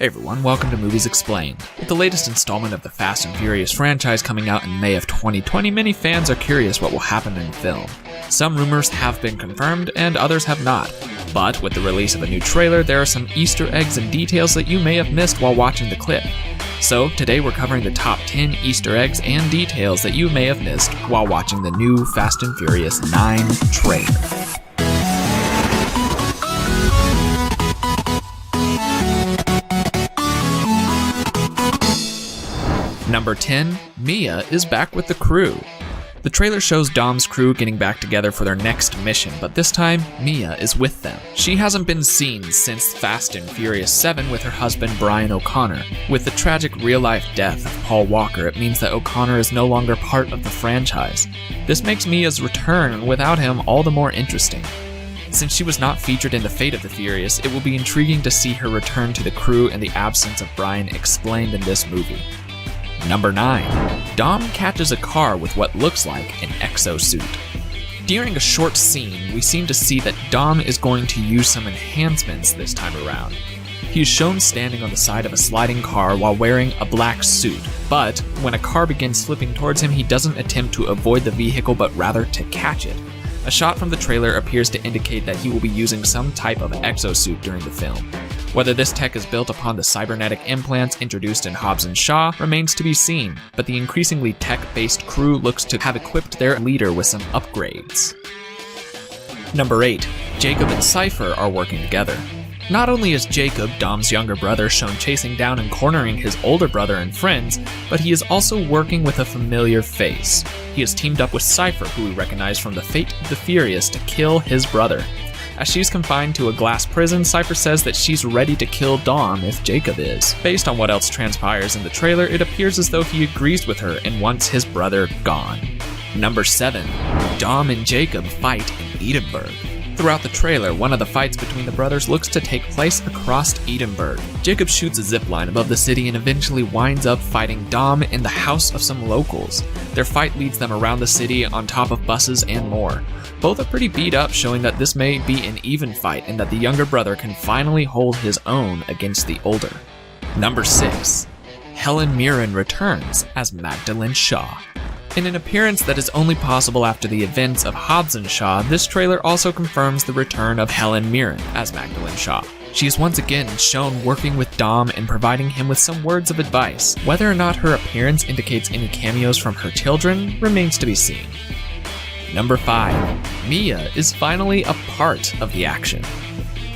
Hey everyone, welcome to Movies Explained. With the latest installment of the Fast and Furious franchise coming out in May of 2020, many fans are curious what will happen in the film. Some rumors have been confirmed, and others have not. But with the release of a new trailer, there are some Easter eggs and details that you may have missed while watching the clip. So today we're covering the top 10 Easter eggs and details that you may have missed while watching the new Fast and Furious 9 trailer. Number 10, Mia is back with the crew. The trailer shows Dom's crew getting back together for their next mission, but this time, Mia is with them. She hasn't been seen since Fast and Furious 7 with her husband Brian O'Connor. With the tragic real-life death of Paul Walker, it means that O'Connor is no longer part of the franchise. This makes Mia's return without him all the more interesting. Since she was not featured in The Fate of the Furious, it will be intriguing to see her return to the crew in the absence of Brian explained in this movie. Number 9. Dom catches a car with what looks like an exosuit. During a short scene, we seem to see that Dom is going to use some enhancements this time around. He is shown standing on the side of a sliding car while wearing a black suit, but when a car begins slipping towards him, he doesn't attempt to avoid the vehicle but rather to catch it. A shot from the trailer appears to indicate that he will be using some type of exosuit during the film. Whether this tech is built upon the cybernetic implants introduced in Hobbs & Shaw remains to be seen, but the increasingly tech-based crew looks to have equipped their leader with some upgrades. Number 8. Jakob and Cipher are working together. Not only is Jakob, Dom's younger brother, shown chasing down and cornering his older brother and friends, but he is also working with a familiar face. He has teamed up with Cipher, who we recognize from The Fate of the Furious, to kill his brother. As she's confined to a glass prison, Cypher says that she's ready to kill Dom if Jakob is. Based on what else transpires in the trailer, it appears as though he agrees with her and wants his brother gone. Number 7. Dom and Jakob fight in Edinburgh. Throughout the trailer, one of the fights between the brothers looks to take place across Edinburgh. Jakob shoots a zipline above the city and eventually winds up fighting Dom in the house of some locals. Their fight leads them around the city, on top of buses, and more. Both are pretty beat up, showing that this may be an even fight and that the younger brother can finally hold his own against the older. Number 6. Helen Mirren returns as Magdalene Shaw. In an appearance that is only possible after the events of Hobbs & Shaw, this trailer also confirms the return of Helen Mirren as Magdalene Shaw. She is once again shown working with Dom and providing him with some words of advice. Whether or not her appearance indicates any cameos from her children remains to be seen. Number 5. Mia is finally a part of the action.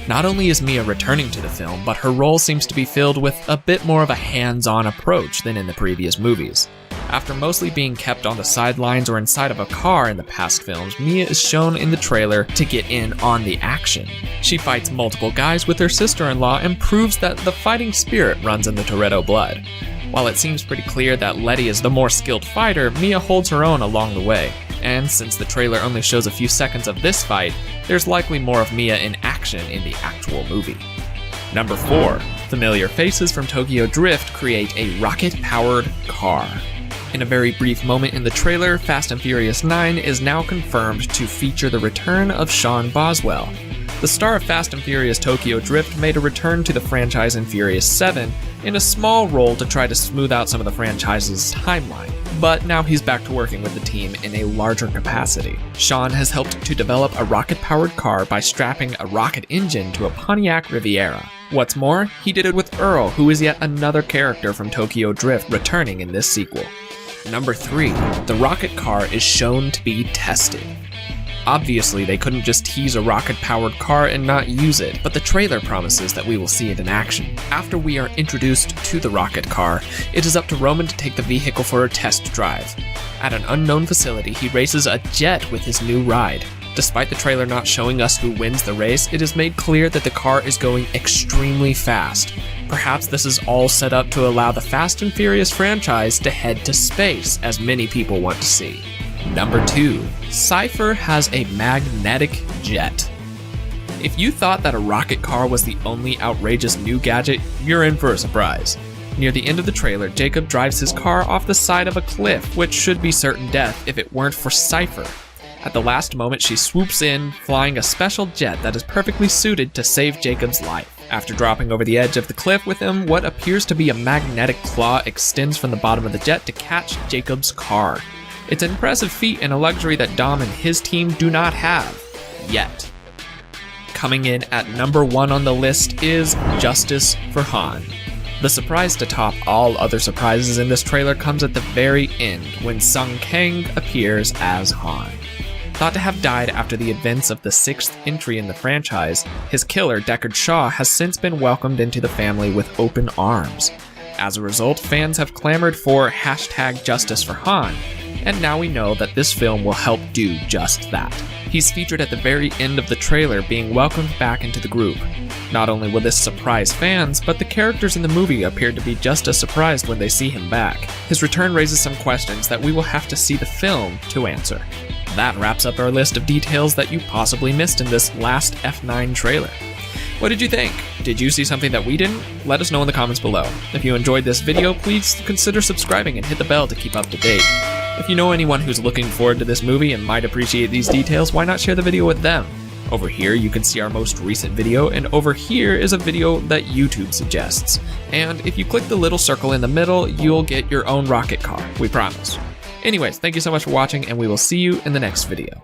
Not only is Mia returning to the film, but her role seems to be filled with a bit more of a hands-on approach than in the previous movies. After mostly being kept on the sidelines or inside of a car in the past films, Mia is shown in the trailer to get in on the action. She fights multiple guys with her sister-in-law and proves that the fighting spirit runs in the Toretto blood. While it seems pretty clear that Letty is the more skilled fighter, Mia holds her own along the way. And since the trailer only shows a few seconds of this fight, there's likely more of Mia in action in the actual movie. Number 4. Familiar faces from Tokyo Drift create a rocket-powered car. In a very brief moment in the trailer, Fast and Furious 9 is now confirmed to feature the return of Sean Boswell. The star of Fast and Furious Tokyo Drift made a return to the franchise in Furious 7 in a small role to try to smooth out some of the franchise's timeline, but now he's back to working with the team in a larger capacity. Sean has helped to develop a rocket-powered car by strapping a rocket engine to a Pontiac Riviera. What's more, he did it with Earl, who is yet another character from Tokyo Drift returning in this sequel. Number 3. The rocket car is shown to be tested. Obviously, they couldn't just tease a rocket-powered car and not use it, but the trailer promises that we will see it in action. After we are introduced to the rocket car, it is up to Roman to take the vehicle for a test drive. At an unknown facility, he races a jet with his new ride. Despite the trailer not showing us who wins the race, it is made clear that the car is going extremely fast. Perhaps this is all set up to allow the Fast and Furious franchise to head to space, as many people want to see. Number 2. Cypher has a magnetic jet. If you thought that a rocket car was the only outrageous new gadget, you're in for a surprise. Near the end of the trailer, Jakob drives his car off the side of a cliff, which should be certain death if it weren't for Cipher. At the last moment, she swoops in, flying a special jet that is perfectly suited to save Jakob's life. After dropping over the edge of the cliff with him, what appears to be a magnetic claw extends from the bottom of the jet to catch Jakob's car. It's an impressive feat and a luxury that Dom and his team do not have, yet. Coming in at number 1 on the list is Justice for Han. The surprise to top all other surprises in this trailer comes at the very end when Sung Kang appears as Han. Thought to have died after the events of the 6th entry in the franchise, his killer, Deckard Shaw, has since been welcomed into the family with open arms. As a result, fans have clamored for #Justice for Han, and now we know that this film will help do just that. He's featured at the very end of the trailer, being welcomed back into the group. Not only will this surprise fans, but the characters in the movie appear to be just as surprised when they see him back. His return raises some questions that we will have to see the film to answer. That wraps up our list of details that you possibly missed in this last F9 trailer. What did you think? Did you see something that we didn't? Let us know in the comments below. If you enjoyed this video, please consider subscribing and hit the bell to keep up to date. If you know anyone who's looking forward to this movie and might appreciate these details, why not share the video with them? Over here you can see our most recent video, and over here is a video that YouTube suggests. And if you click the little circle in the middle, you'll get your own rocket car, we promise. Anyways, thank you so much for watching, and we will see you in the next video.